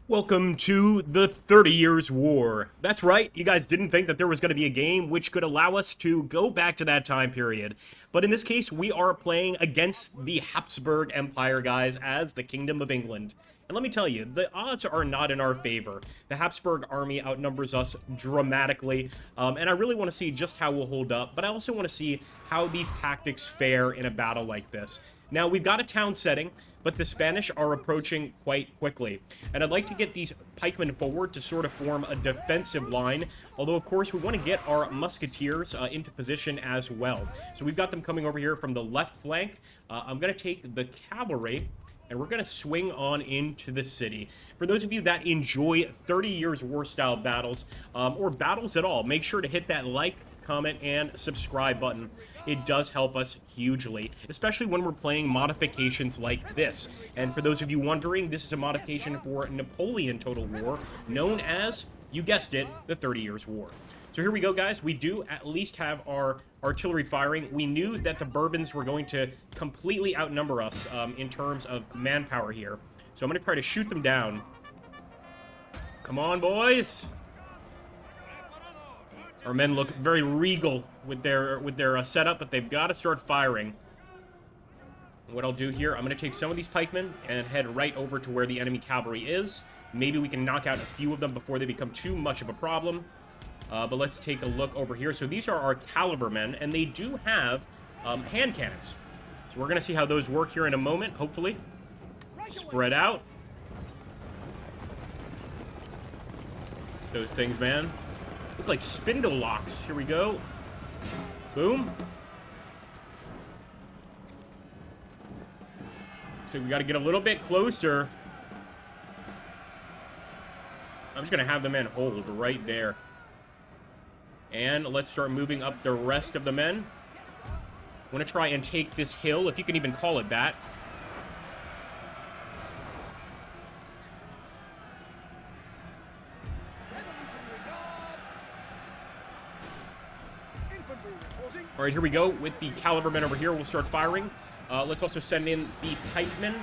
Welcome to the 30 Years' War. That's right, you guys didn't think that there was going to be a game which could allow us to go back to that time period. But in this case, we are playing against the Habsburg Empire, guys, as the Kingdom of England. And let me tell you, the odds are not in our favor. The Habsburg army outnumbers us dramatically, and I really want to see just how we'll hold up, but I also want to see how these tactics fare in a battle like this. Now, we've got a town setting, but the Spanish are approaching quite quickly. And I'd like to get these pikemen forward to sort of form a defensive line, although, of course, we want to get our musketeers into position as well. So we've got them coming over here from the left flank. I'm going to take the cavalry, and we're going to swing on into the city. For those of you that enjoy 30 Years War style battles, or battles at all, make sure to hit that like, comment, and subscribe button. It does help us hugely, especially when we're playing modifications like this. And for those of you wondering, this is a modification for Napoleon Total War, known as, you guessed it, the 30 Years War. So here we go, guys. We do at least have our artillery firing. We knew that the Bourbons were going to completely outnumber us in terms of manpower here. So I'm going to try to shoot them down. Come on, boys. Our men look very regal with their setup, but they've got to start firing. What I'll do here, I'm going to take some of these pikemen and head right over to where the enemy cavalry is. Maybe we can knock out a few of them before they become too much of a problem. But let's take a look over here. So these are our caliber men, and they do have hand cannons. So we're going to see how those work here in a moment, hopefully. Spread out. Those things, man. Look like spindle locks. Here we go. Boom. So we got to get a little bit closer. I'm just going to have the men hold right there. And let's start moving up the rest of the men. I want to try and take this hill, if you can even call it that. All right, here we go with the caliber men over here. We'll start firing. Let's also send in the pikemen.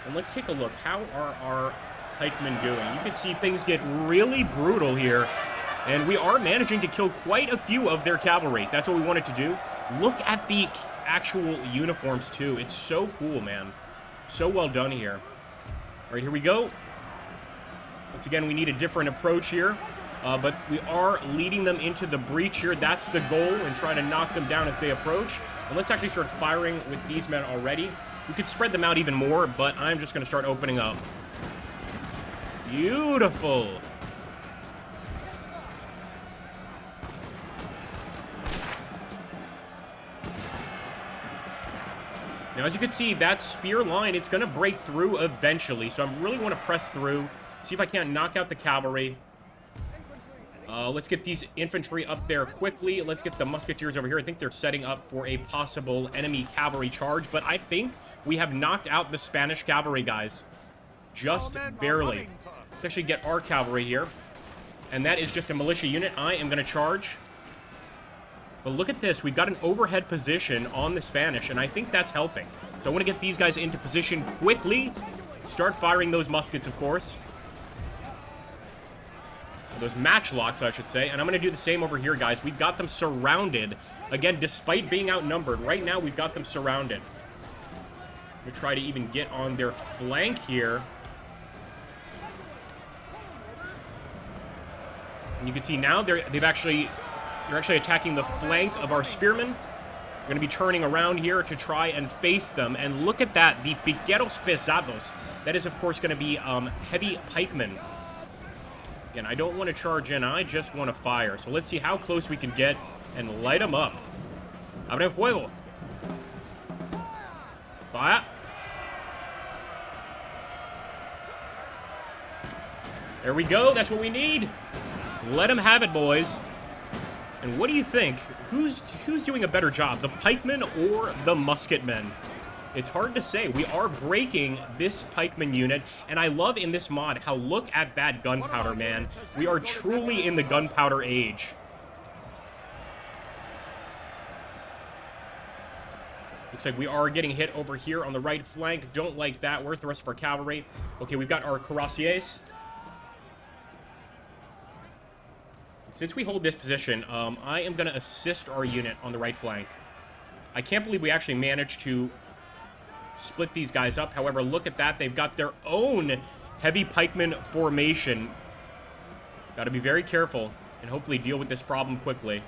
And let's take a look. How are our pikemen doing? You can see things get really brutal here. And we are managing to kill quite a few of their cavalry. That's what we wanted to do. Look at the actual uniforms, too. It's so cool, man. So well done here. All right, here we go. Once again, we need a different approach here. But we are leading them into the breach here. That's the goal, and trying to knock them down as they approach. And let's actually start firing with these men already. We could spread them out even more, but I'm just going to start opening up. Beautiful. Now, as you can see, that spear line, it's going to break through eventually. So I really want to press through, see if I can't knock out the cavalry. Let's get these infantry up there quickly. Let's get the musketeers over here. I think they're setting up for a possible enemy cavalry charge, but I think we have knocked out the Spanish cavalry, guys. Just barely. Let's actually get our cavalry here. And that is just a militia unit. I am going to charge. But look at this. We've got an overhead position on the Spanish, and I think that's helping. So I want to get these guys into position quickly. Start firing those muskets, of course. Those matchlocks, I should say. And I'm going to do the same over here, guys. We've got them surrounded. Again, despite being outnumbered, right now we've got them surrounded. I'm going to try to even get on their flank here. And you can see now they're actually attacking the flank of our spearmen. We're going to be turning around here to try and face them. And look at that, the piqueros pesados. That is, of course, going to be heavy pikemen. Again, I don't want to charge in, I just want to fire. So let's see how close we can get and light them up. Abre fuego. Fire. There we go, that's what we need. Let them have it, boys. And what do you think? Who's doing a better job, the pikemen or the musketmen? It's hard to say. We are breaking this pikeman unit, and I love in this mod how, look at that gunpowder, man. We are truly in the gunpowder age. Looks like we are getting hit over here on the right flank. Don't like that. Where's the rest of our cavalry? Okay, we've got our cuirassiers. Since we hold this position, I am going to assist our unit on the right flank. I can't believe we actually managed to split these guys up. However, look at that. They've got their own heavy pikeman formation. Got to be very careful and hopefully deal with this problem quickly.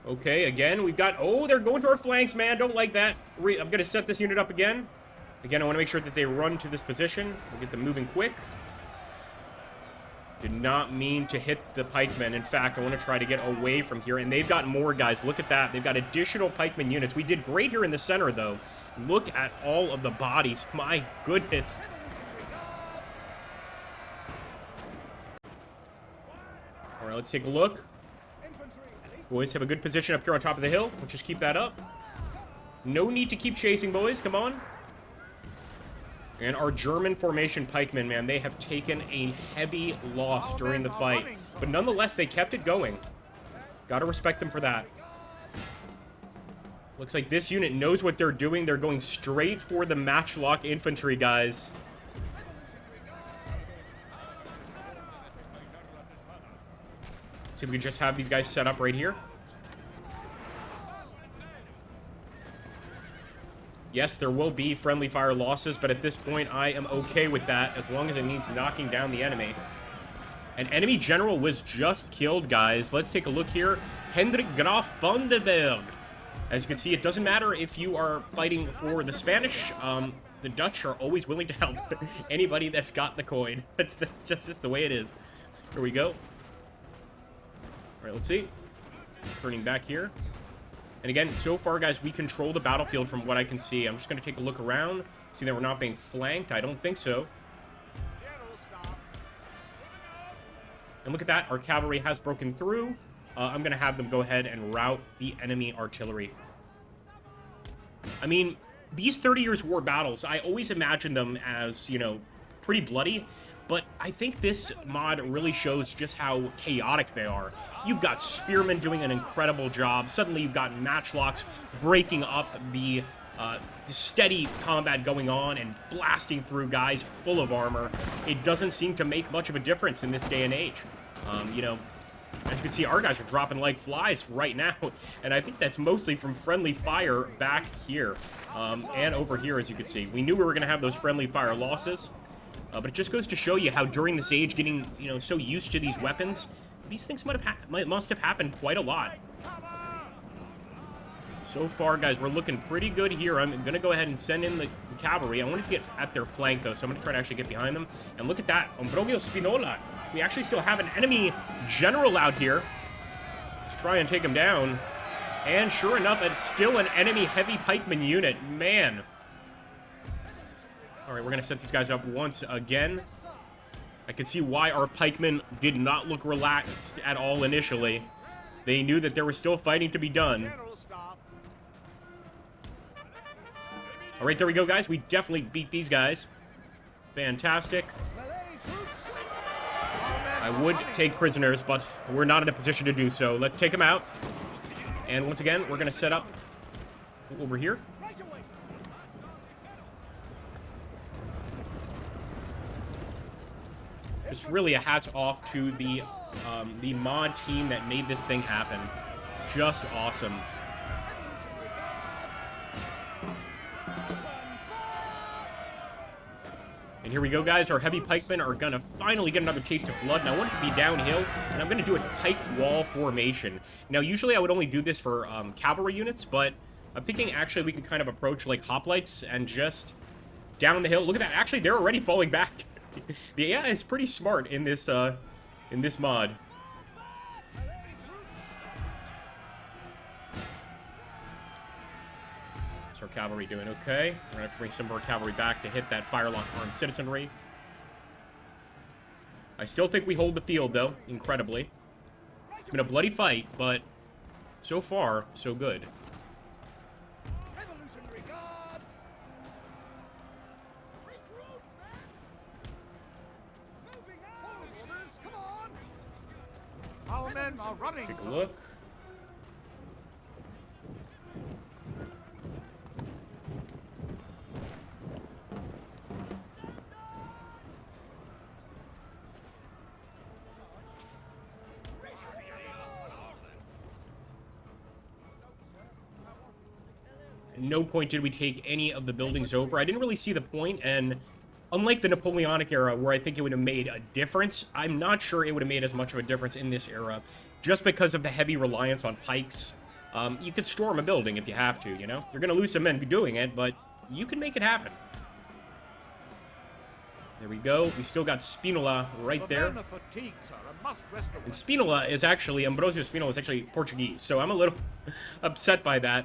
Okay, again, we've got... Oh, they're going to our flanks, man. Don't like that. I'm going to set this unit up again. Again, I want to make sure that they run to this position. We'll get them moving quick. Did not mean to hit the pikemen. In fact, I want to try to get away from here. And they've got more guys. Look at that. They've got additional pikeman units. We did great here in the center, though. Look at all of the bodies. My goodness. All right, let's take a look. Boys have a good position up here on top of the hill. Let's just keep that up. No need to keep chasing, boys. Come on. And our German formation pikemen, man, they have taken a heavy loss during the fight. But nonetheless, they kept it going. Gotta respect them for that. Looks like this unit knows what they're doing. They're going straight for the matchlock infantry, guys. See if we can just have these guys set up right here. Yes, there will be friendly fire losses, but at this point, I am okay with that as long as it means knocking down the enemy. An enemy general was just killed, guys. Let's take a look here. Hendrik Graf von der Berg. As you can see, it doesn't matter if you are fighting for the Spanish. The Dutch are always willing to help anybody that's got the coin. That's just the way it is. Here we go. All right, let's see. Turning back here. And again, so far, guys, we control the battlefield from what I can see. I'm just going to take a look around, see that we're not being flanked. I don't think so. And look at that. Our cavalry has broken through. I'm going to have them go ahead and rout the enemy artillery. I mean, these 30 Years' War battles, I always imagine them as, you know, pretty bloody. But I think this mod really shows just how chaotic they are. You've got spearmen doing an incredible job. Suddenly you've got matchlocks breaking up the steady combat going on and blasting through guys full of armor. It doesn't seem to make much of a difference in this day and age. You know, as you can see, our guys are dropping like flies right now. And I think that's mostly from friendly fire back here. And over here, as you can see. We knew we were going to have those friendly fire losses. But it just goes to show you how during this age, getting, you know, so used to these weapons, these things must have happened quite a lot. So far, guys, we're looking pretty good here. I'm going to go ahead and send in the cavalry. I wanted to get at their flank, though, so I'm going to try to actually get behind them. And look at that. Ambrogio Spinola. We actually still have an enemy general out here. Let's try and take him down. And sure enough, it's still an enemy heavy pikeman unit. Man. All right, we're going to set these guys up once again. I can see why our pikemen did not look relaxed at all initially. They knew that there was still fighting to be done. All right, there we go, guys. We definitely beat these guys. Fantastic. I would take prisoners, but we're not in a position to do so. Let's take them out. And once again, we're going to set up over here. Just really a hats off to the mod team that made this thing happen. Just awesome. And here we go, guys. Our heavy pikemen are going to finally get another taste of blood. And I want it to be downhill. And I'm going to do a pike wall formation. Now, usually I would only do this for cavalry units. But I'm thinking actually we can kind of approach like hoplites and just down the hill. Look at that. Actually, they're already falling back. The AI is pretty smart in this mod. What's our cavalry doing? Okay. We're gonna have to bring some of our cavalry back to hit that firelock armed citizenry. I still think we hold the field, though, incredibly. It's been a bloody fight, but so far, so good. men are running. Let's take a look. At no point did we take any of the buildings over. I didn't really see the point, and unlike the Napoleonic era, where I think it would have made a difference, I'm not sure it would have made as much of a difference in this era, just because of the heavy reliance on pikes. You could storm a building if you have to, you know? You're going to lose some men doing it, but you can make it happen. There we go. We still got Spinola right there. And Spinola is actually, Ambrosio Spinola is actually Portuguese, so I'm a little upset by that.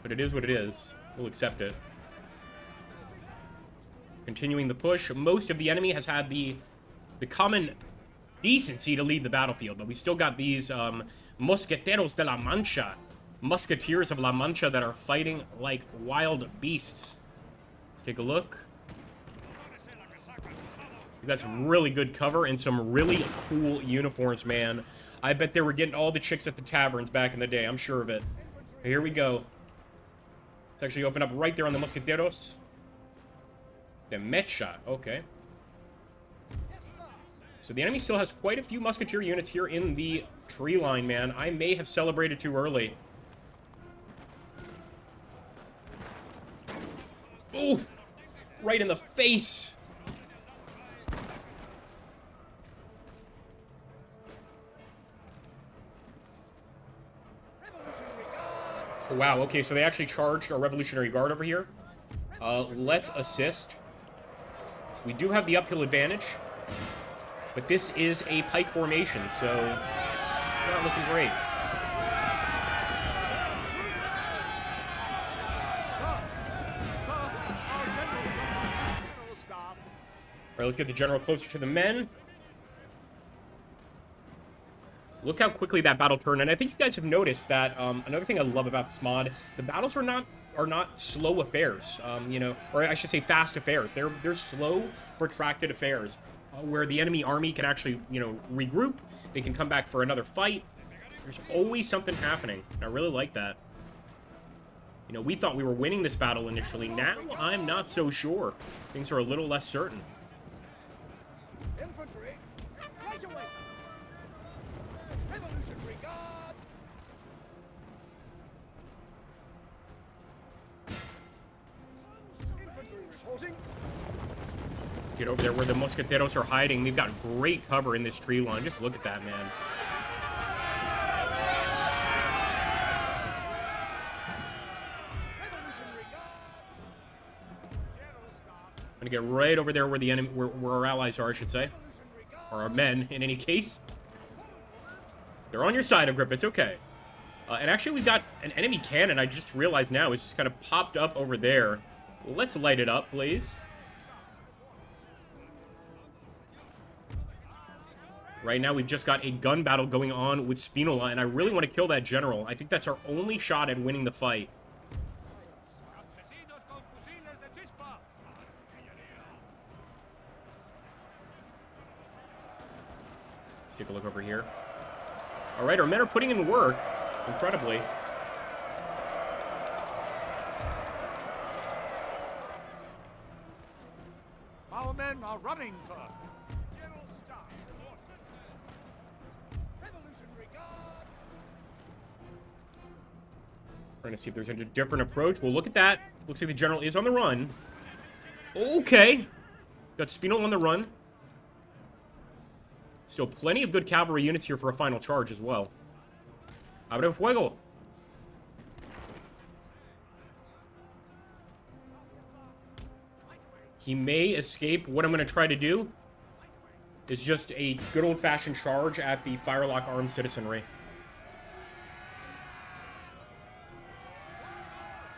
But it is what it is. We'll accept it. Continuing the push. Most of the enemy has had the common decency to leave the battlefield, but we still got these Mosqueteros de la Mancha, Musketeers of La Mancha, that are fighting like wild beasts. Let's take a look. We got some really good cover and some really cool uniforms, man. I bet they were getting all the chicks at the taverns back in the day. I'm sure of it. Here we go. Let's actually open up right there on the Mosqueteros. The Mecha, okay. So the enemy still has quite a few Musketeer units here in the tree line, man. I may have celebrated too early. Ooh! Right in the face! Wow, okay, so they actually charged our Revolutionary Guard over here. Let's assist. We do have the uphill advantage, but this is a pike formation, so it's not looking great. All right, let's get the general closer to the men. Look how quickly that battle turned, and I think you guys have noticed that another thing I love about this mod, the battles are not slow affairs, you know, or I should say fast affairs. They're slow, protracted affairs, where the enemy army can actually, you know, regroup. They can come back for another fight. There's always something happening. I really like that. You know, we thought we were winning this battle initially. Now I'm not so sure. Things are a little less certain. Infantry, right away. Revolutionary Guard. Infantry reporting. Let's get over there where the Mosqueteros are hiding. They've got great cover in this tree line. Just look at that, man. I'm gonna get right over there where the enemy, where our allies are, I should say, or our men, in any case. They're on your side, Agrippa. It's okay. And actually, we've got an enemy cannon. I just realized now it's just kind of popped up over there. Let's light it up, please. Right now, we've just got a gun battle going on with Spinola, and I really want to kill that general. I think that's our only shot at winning the fight. Let's take a look over here. All right, our men are putting in work, incredibly. Our men are running, sir. General Staff. Revolutionary Guard. Trying to see if there's a different approach. Well, look at that. Looks like the general is on the run. Okay. Got Spinola on the run. Still plenty of good cavalry units here for a final charge as well. Abre fuego. He may escape. What I'm going to try to do is just a good old-fashioned charge at the firelock armed citizenry.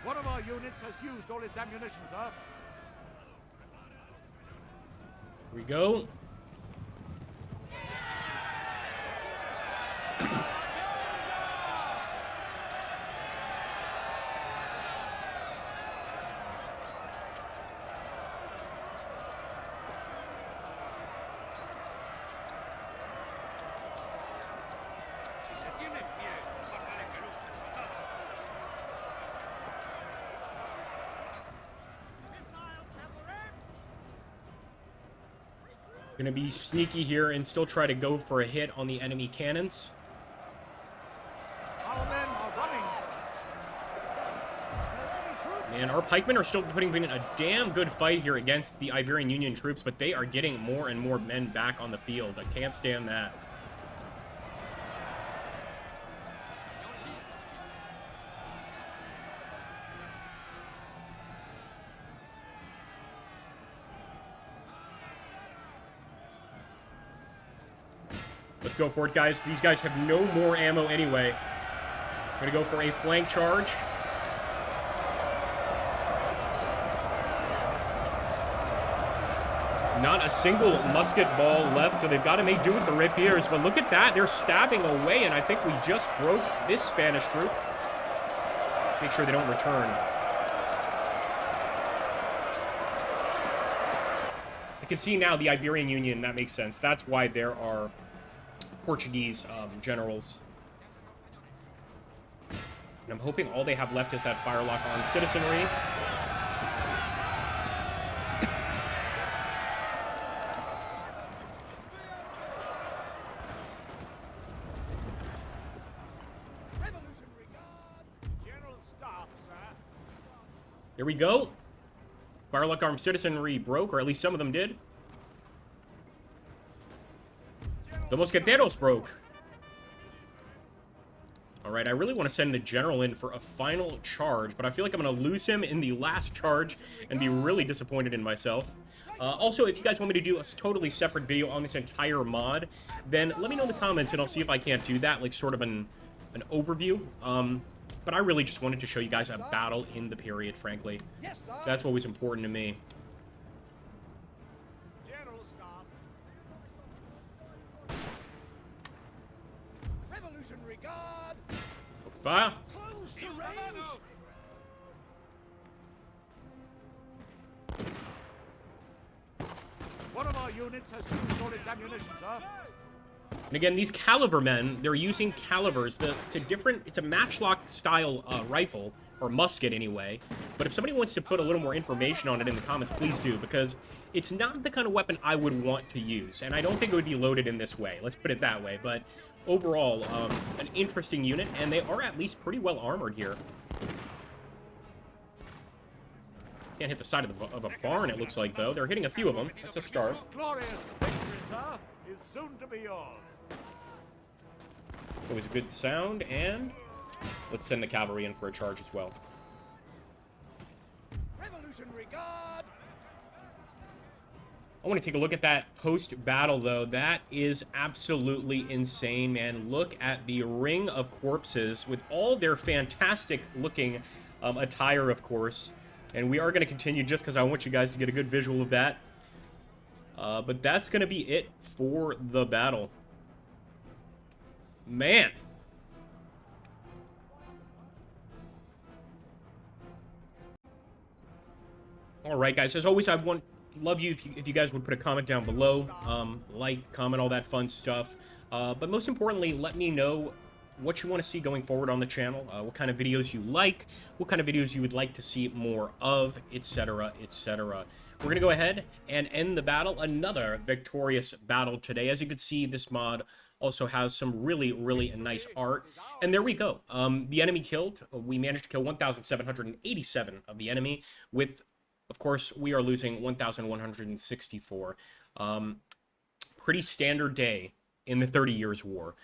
One of our units has used all its ammunition, sir. Here we go. Gonna be sneaky here and still try to go for a hit on the enemy cannons. Our men are running. Man, our pikemen are still putting in a damn good fight here against the Iberian Union troops, but they are getting more and more men back on the field. I can't stand that. Let's go for it, guys. These guys have no more ammo anyway. We're gonna go for a flank charge. Not a single musket ball left, so they've got to make do with the rapiers. But look at that. They're stabbing away, and I think we just broke this Spanish troop. Make sure they don't return. I can see now the Iberian Union. That makes sense. That's why there are Portuguese generals. And I'm hoping all they have left is that firelock on citizenry. Here we go. Firelock armed citizenry broke, or at least some of them did. The mosqueteros broke. Alright, I really want to send the general in for a final charge, but I feel like I'm going to lose him in the last charge and be really disappointed in myself. Also, if you guys want me to do a totally separate video on this entire mod, then let me know in the comments and I'll see if I can't do that, like sort of an overview. But I really just wanted to show you guys a battle in the period, frankly. That's what was important to me. General staff. Revolutionary Guard. Fire. Close to range. One of our units has used all its ammunition, sir. And again, these caliver men, they're using calivers. It's a matchlock style rifle, or musket anyway. But if somebody wants to put a little more information on it in the comments, please do, because it's not the kind of weapon I would want to use. And I don't think it would be loaded in this way. Let's put it that way. But overall, an interesting unit, and they are at least pretty well armored here. Can't hit the side of a barn, it looks like, though. They're hitting a few of them. That's a start. Glorious victory, sir, is soon to be yours. Always a good sound, and let's send the cavalry in for a charge as well. Revolutionary Guard. I want to take a look at that post-battle, though. That is absolutely insane, man. Look at the ring of corpses with all their fantastic-looking attire, of course. And we are going to continue just because I want you guys to get a good visual of that. But that's going to be it for the battle. Man. All right, guys. As always, love you if you guys would put a comment down below. Like, comment, all that fun stuff. But most importantly, let me know what you want to see going forward on the channel, what kind of videos you like, what kind of videos you would like to see more of, etc., etc. We're going to go ahead and end the battle. Another victorious battle today. As you can see, this mod also has some really, really nice art. And there we go. The enemy killed. We managed to kill 1,787 of the enemy with, of course, we are losing 1,164. Pretty standard day in the 30 Years' War.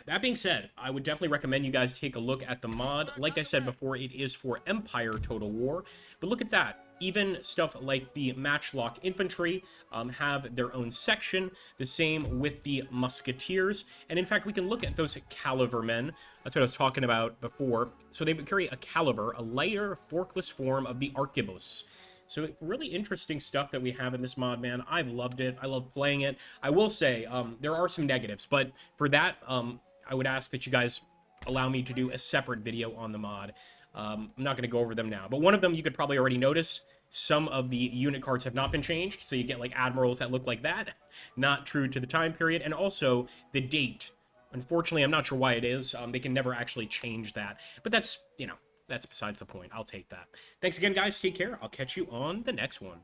That being said, I would definitely recommend you guys take a look at the mod. Like I said before, it is for Empire Total War. But look at that. Even stuff like the matchlock infantry have their own section. The same with the musketeers. And in fact, we can look at those caliver men. That's what I was talking about before. So they carry a caliver, a lighter, forkless form of the arquebus. So really interesting stuff that we have in this mod, man. I've loved it. I love playing it. I will say there are some negatives, but for that, I would ask that you guys allow me to do a separate video on the mod. I'm not going to go over them now, but one of them you could probably already notice. Some of the unit cards have not been changed, so you get like admirals that look like that. Not true to the time period, and also the date. Unfortunately, I'm not sure why it is. They can never actually change that, but that's, you know, that's besides the point. I'll take that. Thanks again, guys. Take care. I'll catch you on the next one.